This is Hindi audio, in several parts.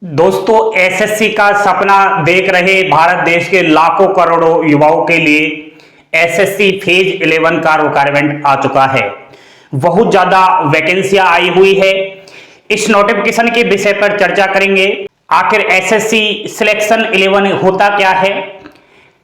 दोस्तों, एसएससी का सपना देख रहे भारत देश के लाखों करोड़ों युवाओं के लिए एसएससी फेज 11 का रिक्वायरमेंट आ चुका है। बहुत ज्यादा वैकेंसियां आई हुई है। इस नोटिफिकेशन के विषय पर चर्चा करेंगे। आखिर एसएससी सिलेक्शन 11 होता क्या है,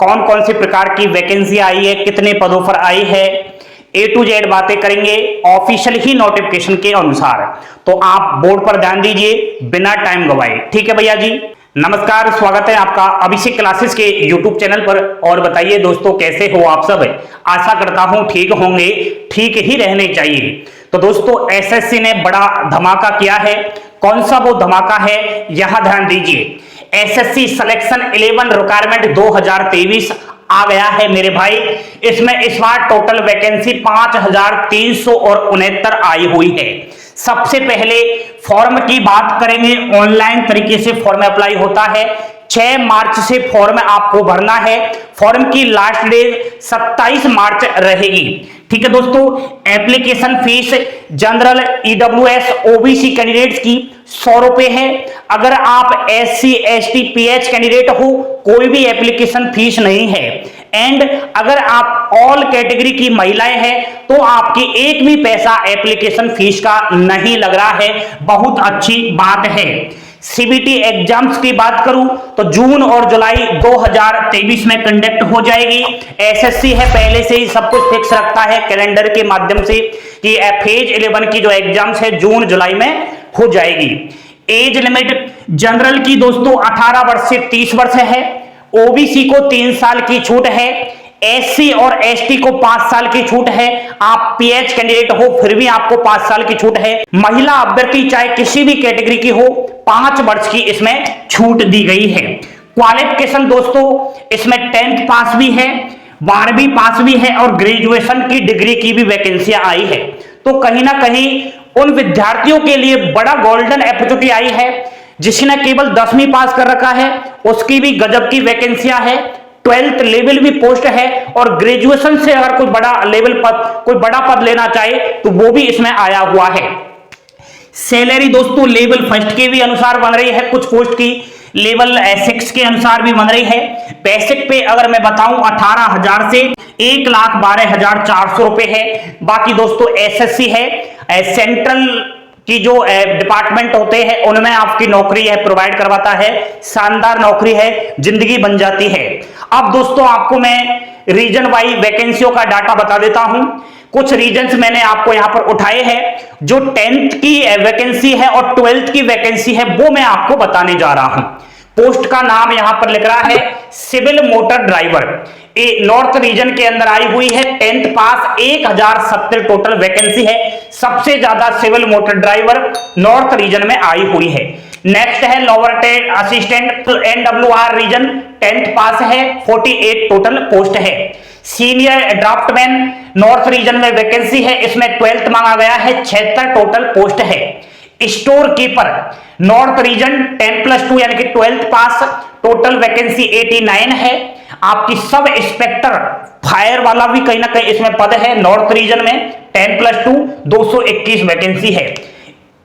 कौन कौन सी प्रकार की वैकेंसी आई है, कितने पदों पर आई है, ए टू जेड बातें करेंगे ऑफिशियल ही नोटिफिकेशन के अनुसार। तो आप बोर्ड पर ध्यान दीजिए बिना टाइम गवाए। ठीक है भैया जी। नमस्कार, स्वागत है आपका अभिषेक क्लासेस के यूट्यूब चैनल पर। और बताइए दोस्तों, कैसे हो आप सब। आशा करता हूं ठीक होंगे, ठीक ही रहने चाहिए। तो दोस्तों, एसएससी ने बड़ा धमाका किया है। कौन सा वो धमाका है, यहां ध्यान दीजिए। एसएससी सिलेक्शन 11 रिक्वायरमेंट 2023 आ गया है मेरे भाई। इसमें इस बार टोटल वैकेंसी 5369 आई हुई है। सबसे पहले फॉर्म की बात करेंगे। ऑनलाइन तरीके से फॉर्म अप्लाई होता है। 6 मार्च से फॉर्म आपको भरना है। फॉर्म की लास्ट डेट 27 मार्च रहेगी। ठीक है दोस्तों। Application fees general, EWS, OBC candidates की 100 रुपए है। अगर आप एससी, एसटी, पीएच कैंडिडेट हो, कोई भी एप्लीकेशन फीस नहीं है। एंड अगर आप ऑल कैटेगरी की महिलाएं हैं तो आपकी एक भी पैसा एप्लीकेशन फीस का नहीं लग रहा है। बहुत अच्छी बात है। सीबीटी एग्जाम्स की बात करूं तो जून और जुलाई 2023 में कंडक्ट हो जाएगी। एसएससी है पहले से ही सब कुछ फिक्स रखता है कैलेंडर के माध्यम से कि फेज 11 की जो एग्जाम्स है जून जुलाई में हो जाएगी। एज लिमिट जनरल की दोस्तों 18 वर्ष से 30 वर्ष है। ओबीसी को 3 साल की छूट है। एससी और एसटी को 5 साल की छूट है। आप पीएच कैंडिडेट हो फिर भी आपको 5 साल की छूट है। महिला अभ्यर्थी चाहे किसी भी कैटेगरी की हो, 5 वर्ष की इसमें छूट दी गई है। क्वालिफिकेशन दोस्तों इसमें 10th पास भी है, 12वीं पास भी है और ग्रेजुएशन की डिग्री की भी वैकेंसियां आई है। तो कहीं ना कहीं उन विद्यार्थियों के लिए बड़ा गोल्डन अपॉर्चुनिटी आई है। जिसने केवल 10वीं पास कर रखा है उसकी भी गजब की वैकेंसियां है। 12th लेवल भी पोस्ट है और ग्रेजुएशन से अगर कोई बड़ा लेवल पद, कोई बड़ा पद लेना चाहे तो वो भी इसमें आया हुआ है। सैलरी दोस्तों लेवल फर्स्ट के भी अनुसार बन रही है, कुछ पोस्ट की लेवल 6 के अनुसार भी बन रही है। बेसिक पे अगर मैं बताऊं 18,000 से 1,12,400 रुपए है। बाकी दोस्तों एसएससी है, सेंट्रल की जो डिपार्टमेंट होते हैं उनमें आपकी नौकरी है, प्रोवाइड करवाता है। शानदार नौकरी है, जिंदगी बन जाती है। अब दोस्तों आपको मैं रीजन वाइज वैकेंसियों का डाटा बता देता हूं। कुछ रीजन्स मैंने आपको यहां पर उठाए हैं। जो 10th की वैकेंसी है और 12th की वैकेंसी है वो मैं आपको बताने जा रहा हूं। पोस्ट का नाम यहां पर लिख रहा है civil motor driver. North region के अंदर आई हुई है। 10th पास 1070 टोटल वैकेंसी है। सबसे ज्यादा civil motor driver north region में आई हुई है। नेक्स्ट है lower assistant NWR region, 10th pass है, 48 टोटल पोस्ट है। सीनियर ड्राफ्टमैन नॉर्थ रीजन में वैकेंसी है, इसमें 12th मांगा गया है, 76 टोटल पोस्ट है। स्टोर कीपर नॉर्थ रीजन 10+2 यानी कि 12th पास, टोटल वैकेंसी 89 है। आपकी सब इंस्पेक्टर फायर वाला भी कहीं ना कहीं इसमें पद है नॉर्थ रीजन में, 10+2 221 वैकेंसी है।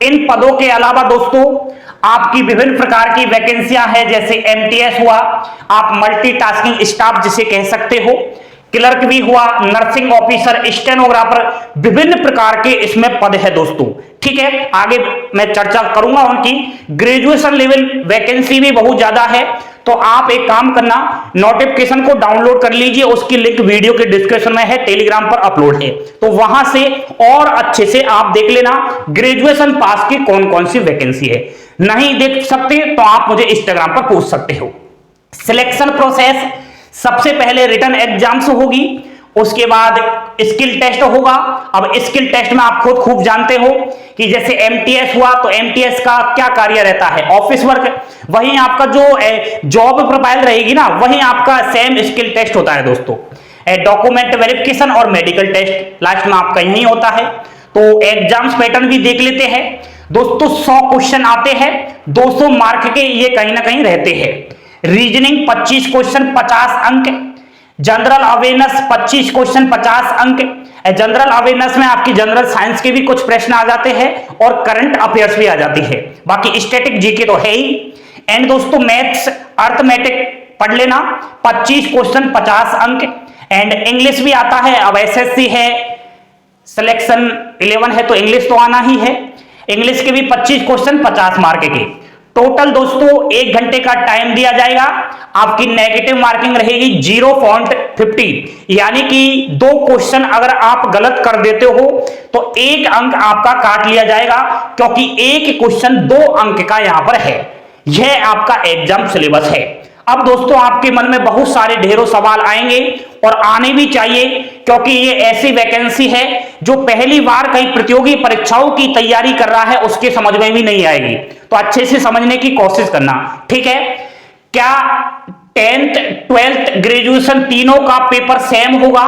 इन पदों के अलावा दोस्तों आपकी विभिन्न प्रकार की वैकेंसियां हैं, जैसे एमटीएस हुआ, आप मल्टीटास्किंग स्टाफ जिसे कह सकते हो, क्लर्क भी हुआ, नर्सिंग ऑफिसर, स्टेनोग्राफर, विभिन्न प्रकार के इसमें पद है दोस्तों। ठीक है, आगे मैं चर्चा करूंगा उनकी। ग्रेजुएशन लेवल वैकेंसी भी बहुत ज्यादा है। तो आप एक काम करना, नोटिफिकेशन को डाउनलोड कर लीजिए, उसकी लिंक वीडियो के डिस्क्रिप्शन में है, टेलीग्राम पर अपलोड है, तो वहां से और अच्छे से आप देख लेना ग्रेजुएशन पास की कौन कौन सी वैकेंसी है। नहीं देख सकते तो आप मुझे इंस्टाग्राम पर पूछ सकते हो। सिलेक्शन प्रोसेस, सबसे पहले रिटन एग्जाम्स होगी, उसके बाद स्किल टेस्ट होगा। अब स्किल टेस्ट में आप खुद खूब जानते हो कि जैसे एमटीएस हुआ तो एमटीएस का क्या कार्य रहता है, ऑफिस वर्क। वहीं आपका जो जॉब प्रोफाइल रहेगी ना, वहीं आपका सेम स्किल टेस्ट होता है दोस्तों। डॉक्यूमेंट वेरिफिकेशन और मेडिकल टेस्ट लास्ट में आपका यही होता है। तो एग्जाम्स पैटर्न भी देख लेते हैं दोस्तों। 100 क्वेश्चन आते हैं, 200 मार्क के ये कहीं ना कहीं रहते हैं। रीजनिंग 25 क्वेश्चन 50 अंक। जनरल अवेयरनेस 25 क्वेश्चन 50 अंक। जनरल अवेयरनेस में आपकी जनरल साइंस के भी कुछ प्रश्न आ जाते हैं और करंट अफेयर्स भी आ जाती है। बाकी स्टैटिक जीके तो है ही। एंड दोस्तों मैथ्स अर्थमेटिक पढ़ लेना, 25 क्वेश्चन 50 अंक। एंड इंग्लिश भी आता है, अब एसएससी है, सिलेक्शन 11 है तो इंग्लिश तो आना ही है। इंग्लिश के भी 25 क्वेश्चन 50 मार्क के। टोटल दोस्तों 1 घंटे का टाइम दिया जाएगा। आपकी नेगेटिव मार्किंग रहेगी 0.50, यानी कि 2 क्वेश्चन अगर आप गलत कर देते हो तो 1 अंक आपका काट लिया जाएगा, क्योंकि 1 क्वेश्चन 2 अंक का यहां पर है। यह आपका एग्जाम सिलेबस है। अब दोस्तों आपके मन में बहुत सारे ढेरों सवाल आएंगे और आने भी चाहिए, क्योंकि ये ऐसी वैकेंसी है जो पहली बार कई प्रतियोगी परीक्षाओं की तैयारी कर रहा है उसके समझ में भी नहीं आएगी, तो अच्छे से समझने की कोशिश करना, ठीक है। क्या 10th 12th ग्रेजुएशन तीनों का पेपर सेम होगा?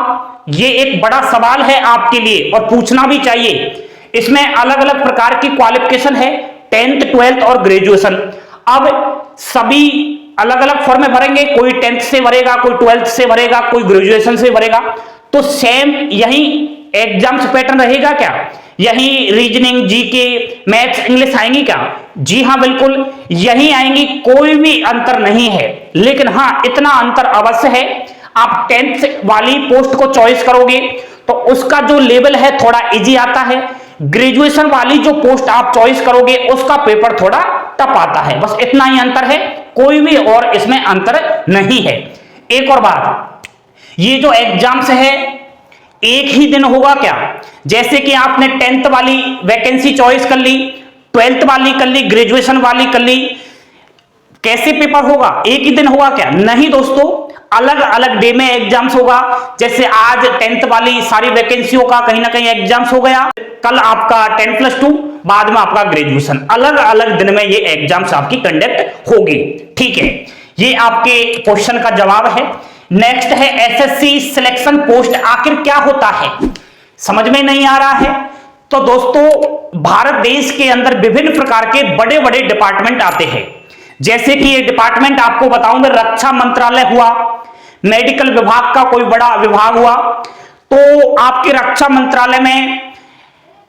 ये एक बड़ा सवाल है आपके लिए और पूछना भी चाहिए। इसमें अलग अलग प्रकार की क्वालिफिकेशन है, 10th 12th और ग्रेजुएशन। अब सभी अलग अलग फॉर्म में भरेंगे, कोई 10th से भरेगा, कोई 12th से भरेगा, कोई ग्रेजुएशन से भरेगा, तो सेम यही एग्जाम्स पैटर्न रहेगा क्या? यही रीजनिंग, जीके, मैथ्स, इंग्लिश आएंगी क्या? जी हां, बिल्कुल यही आएंगी, कोई भी अंतर नहीं है। लेकिन हां, इतना अंतर अवश्य है, आप 10th वाली पोस्ट को चॉइस करोगे तो उसका जो लेवल है थोड़ा इजी आता है। ग्रेजुएशन वाली जो पोस्ट आप चॉइस करोगे उसका पेपर थोड़ा टफ आता है, बस इतना ही अंतर है, कोई भी और इसमें अंतर नहीं है। एक और बात, ये जो एग्जाम्स है एक ही दिन होगा क्या? जैसे कि आपने 10th वाली वैकेंसी चॉइस कर ली, 12th वाली कर ली, ग्रेजुएशन वाली कर ली, कैसे पेपर होगा? एक ही दिन होगा क्या? नहीं दोस्तों, अलग अलग डे में एग्जाम्स होगा। जैसे आज 10th वाली सारी वैकेंसियों का कहीं ना कहीं एग्जाम्स हो गया, कल आपका 10+2, बाद में आपका ग्रेजुएशन, अलग अलग दिन में ये एग्जाम्स आपकी कंडक्ट होगी, ठीक है। ये आपके क्वेश्चन का जवाब है। नेक्स्ट है एसएससी सिलेक्शन पोस्ट आखिर क्या होता है? समझ में नहीं आ रहा है तो दोस्तों भारत देश के अंदर विभिन्न प्रकार के बड़े बड़े डिपार्टमेंट आते हैं। जैसे कि ये डिपार्टमेंट आपको बताऊंगा, रक्षा मंत्रालय हुआ, मेडिकल विभाग का कोई बड़ा विभाग हुआ, तो आपके रक्षा मंत्रालय में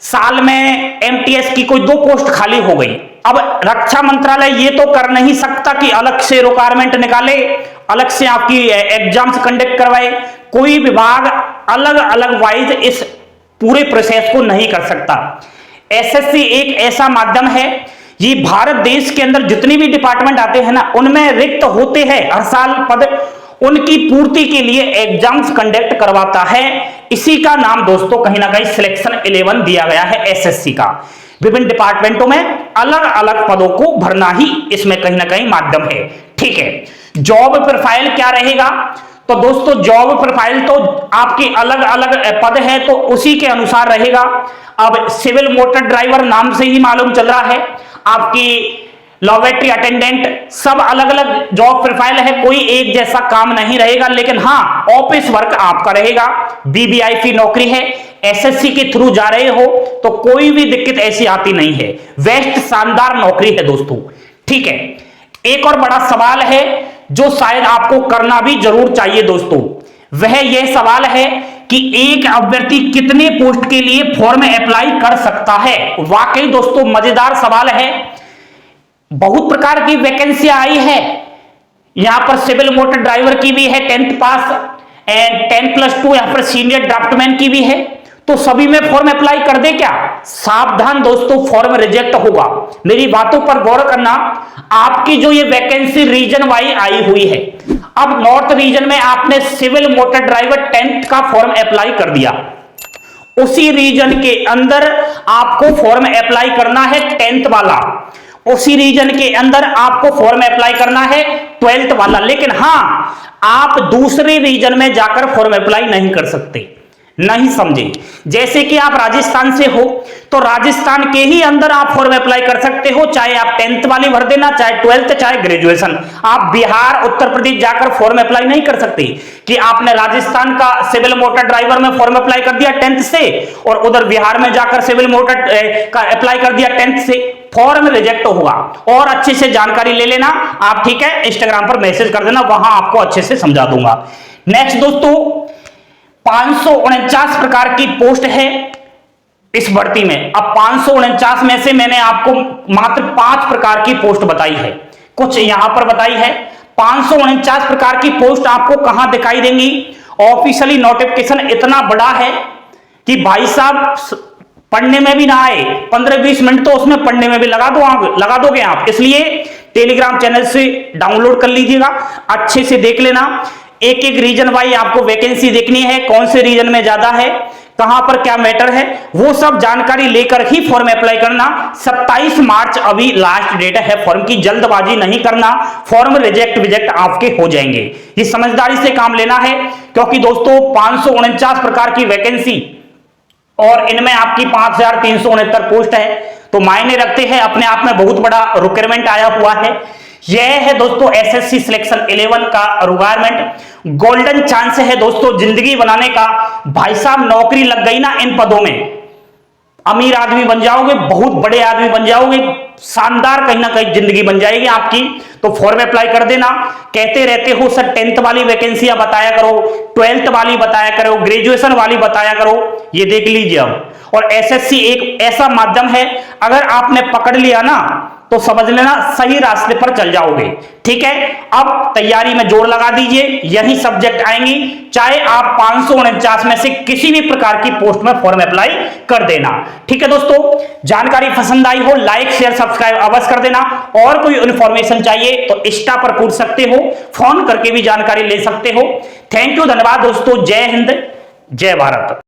साल में एमटीएस की कोई 2 पोस्ट खाली हो गई। अब रक्षा मंत्रालय ये तो कर नहीं सकता कि अलग से रिक्वायरमेंट निकाले, अलग से आपकी एग्जाम्स कंडक्ट करवाए। कोई विभाग अलग अलग वाइज इस पूरे प्रोसेस को नहीं कर सकता। एसएससी एक ऐसा माध्यम है, ये भारत देश के अंदर जितनी भी डिपार्टमेंट आते हैं ना, उनमें रिक्त होते हैं हर साल पद, उनकी पूर्ति के लिए एग्जाम्स कंडक्ट करवाता है। इसी का नाम दोस्तों कहीं ना कहीं सिलेक्शन 11 दिया गया है एसएससी का। विभिन्न डिपार्टमेंटों में अलग अलग पदों को भरना ही इसमें कहीं ना कहीं माध्यम है, ठीक है। जॉब प्रोफाइल क्या रहेगा? तो दोस्तों जॉब प्रोफाइल तो आपकी अलग अलग पद है तो उसी के अनुसार रहेगा। अब सिविल मोटर ड्राइवर नाम से ही मालूम चल रहा है, आपकी लॉबरेटरी अटेंडेंट, सब अलग अलग जॉब प्रोफाइल है, कोई एक जैसा काम नहीं रहेगा। लेकिन हाँ, ऑफिस वर्क आपका रहेगा, बीबीआईपी नौकरी है, एसएससी के थ्रू जा रहे हो तो कोई भी दिक्कत ऐसी आती नहीं है। बेस्ट शानदार नौकरी है दोस्तों, ठीक है। एक और बड़ा सवाल है जो शायद आपको करना भी जरूर चाहिए दोस्तों, वह यह सवाल है कि एक अभ्यर्थी कितने पोस्ट के लिए फॉर्म अप्लाई कर सकता है। वाकई दोस्तों मजेदार सवाल है। बहुत प्रकार की वैकेंसी आई है, यहां पर सिविल मोटर ड्राइवर की भी है 10th पास एंड 10+2, यहां पर सीनियर ड्राफ्टमैन की भी है, तो सभी में फॉर्म अप्लाई कर दे क्या? सावधान दोस्तों, फॉर्म रिजेक्ट होगा। मेरी बातों पर गौर करना। आपकी जो ये वैकेंसी रीजन वाइज आई हुई है, अब नॉर्थ रीजन में आपने सिविल मोटर ड्राइवर 10th का फॉर्म अप्लाई कर दिया, उसी रीजन के अंदर आपको फॉर्म अप्लाई करना है 10th वाला, उसी रीजन के अंदर आपको फॉर्म अप्लाई करना है 12th वाला। लेकिन हां, आप दूसरे रीजन में जाकर फॉर्म अप्लाई नहीं कर सकते, नहीं समझे। जैसे कि आप राजस्थान से हो तो राजस्थान के ही अंदर आप फॉर्म अप्लाई कर सकते हो, चाहे आप 10th वाली भर देना, चाहे 12th, चाहे ग्रेजुएशन। आप बिहार उत्तर प्रदेश जाकर फॉर्म अप्लाई नहीं कर सकते कि आपने राजस्थान का सिविल मोटर ड्राइवर में फॉर्म अप्लाई कर दिया 10th से और उधर बिहार में जाकर सिविल मोटर का अप्लाई कर दिया 10th से, फॉर्म रिजेक्ट होगा। और अच्छे से जानकारी ले लेना आप, ठीक है। इंस्टाग्राम पर मैसेज कर देना, वहां आपको अच्छे से समझा दूंगा। नेक्स्ट दोस्तों, 549 प्रकार की पोस्ट है इस भर्ती में। अब 549 में से मैंने आपको मात्र 5 प्रकार की पोस्ट बताई है। कुछ यहां पर बताई है। 549 प्रकार की पोस्ट आपको कहां दिखाई देंगी। ऑफिशियली नोटिफिकेशन इतना बड़ा है कि भाई साहब पढ़ने में भी ना आए, 15-20 मिनट तो उसमें पढ़ने में भी लगा दोगे आप। इसलिए टेलीग्राम चैनल से डाउनलोड कर लीजिएगा, अच्छे से देख लेना। एक एक रीजन वाइज आपको वैकेंसी देखनी है, कौन से रीजन में ज्यादा है, कहां पर क्या मैटर है, वो सब जानकारी लेकर ही फॉर्म अप्लाई करना। 27 मार्च अभी लास्ट डेट है फॉर्म की, जल्दबाजी नहीं करना, फॉर्म रिजेक्ट आपके हो जाएंगे। ये समझदारी से काम लेना है, क्योंकि दोस्तों 549 प्रकार की वैकेंसी और इनमें आपकी 5369 पोस्ट है, तो मायने रखते हैं, अपने आप में बहुत बड़ा रिक्वायरमेंट आया हुआ है। यह है दोस्तों एसएससी सिलेक्शन 11 का रिक्वायरमेंट। गोल्डन चांस है दोस्तों जिंदगी बनाने का। भाई साहब नौकरी लग गई ना इन पदों में, अमीर आदमी बन जाओगे, बहुत बड़े आदमी बन जाओगे, शानदार कहीं ना कहीं जिंदगी बन जाएगी आपकी। तो फॉर्म अप्लाई कर देना। कहते रहते हो सर 10th वाली वैकेंसियां बताया करो, 12th वाली बताया करो, ग्रेजुएशन वाली बताया करो, ये देख लीजिए अब। और एसएससी एक ऐसा माध्यम है, अगर आपने पकड़ लिया ना तो समझ लेना सही रास्ते पर चल जाओगे। ठीक है, अब तैयारी में जोर लगा दीजिए, यही सब्जेक्ट आएंगी, चाहे आप 549 में से किसी भी प्रकार की पोस्ट में फॉर्म अप्लाई कर देना। ठीक है दोस्तों, जानकारी पसंद आई हो लाइक शेयर सब्सक्राइब अवश्य कर देना। और कोई इंफॉर्मेशन चाहिए तो इंस्टा पर पूछ सकते हो, फोन करके भी जानकारी ले सकते हो। थैंक यू, धन्यवाद दोस्तों। जय हिंद, जय भारत।